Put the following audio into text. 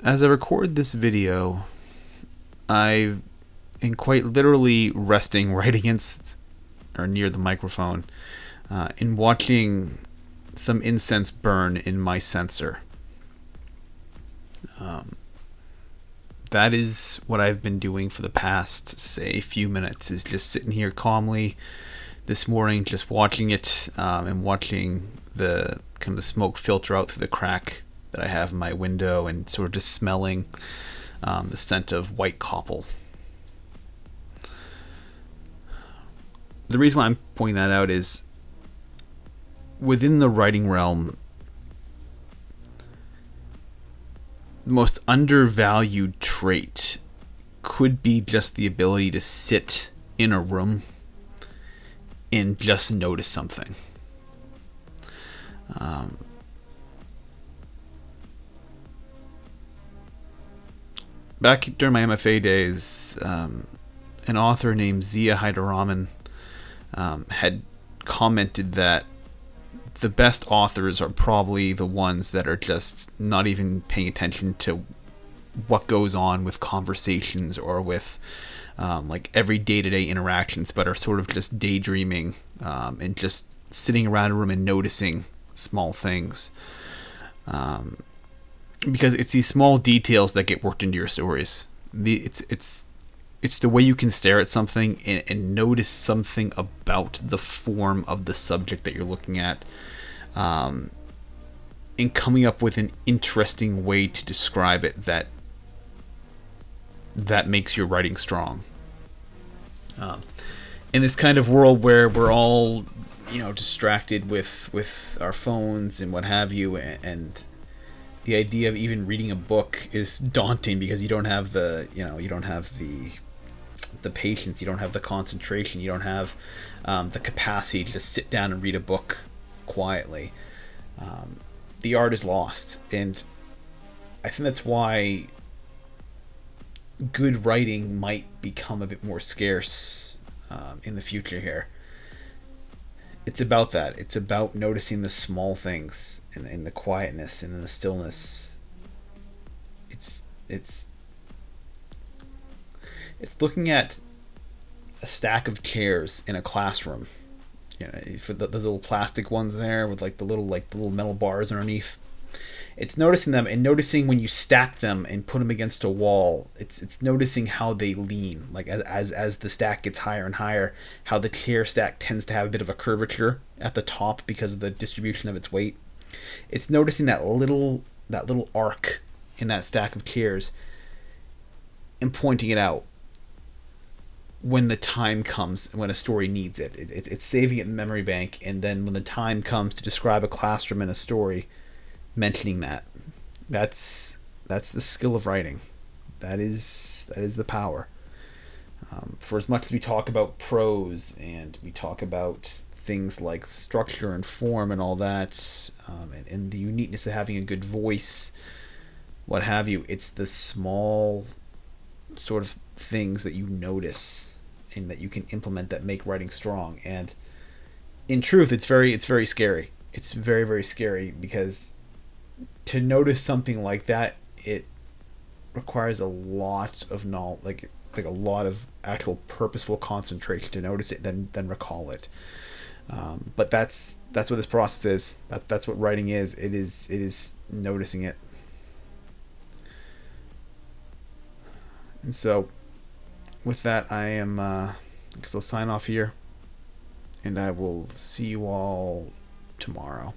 As I record this video, I am quite literally resting right against or near the microphone and watching some incense burn in my sensor. That is what I've been doing for the past, say, few minutes, is just sitting here calmly this morning, just watching it and watching the kind of the smoke filter out through the crack that I have in my window, and sort of just smelling the scent of white copple. The reason why I'm pointing that out is within the writing realm, the most undervalued trait could be just the ability to sit in a room and just notice something. Back during my MFA days, an author named Zia Hyderahman had commented that the best authors are probably the ones that are just not even paying attention to what goes on with conversations or with like every day-to-day interactions, but are sort of just daydreaming and just sitting around a room and noticing small things. Because it's these small details that get worked into your stories. It's the way you can stare at something and notice something about the form of the subject that you're looking at, and coming up with an interesting way to describe it that makes your writing strong. In this kind of world where we're all, distracted with our phones and what have you, and the idea of even reading a book is daunting because you don't have the patience, you don't have the concentration, you don't have the capacity to just sit down and read a book quietly. The art is lost, and I think that's why good writing might become a bit more scarce in the future here. It's about that. It's about noticing the small things in the quietness and in the stillness. It's looking at a stack of chairs in a classroom. For those little plastic ones there with the little metal bars underneath. It's noticing them and noticing when you stack them and put them against a wall. It's noticing how they lean, like as the stack gets higher and higher, how the chair stack tends to have a bit of a curvature at the top because of the distribution of its weight. It's noticing that little arc in that stack of chairs and pointing it out when the time comes, when a story needs it. It's saving it in the memory bank, and then when the time comes to describe a classroom in a story, mentioning that's the skill of writing. That is the power. For as much as we talk about prose and we talk about things like structure and form and all that, and the uniqueness of having a good voice, what have you, it's the small sort of things that you notice and that you can implement that make writing strong. And in truth, it's very scary. It's very, very scary, because to notice something like that, it requires a lot of knowledge, like a lot of actual purposeful concentration to notice it, then recall it. But that's what this process is. That's what writing is. It is noticing it. And so, with that, I guess I'll sign off here, and I will see you all tomorrow.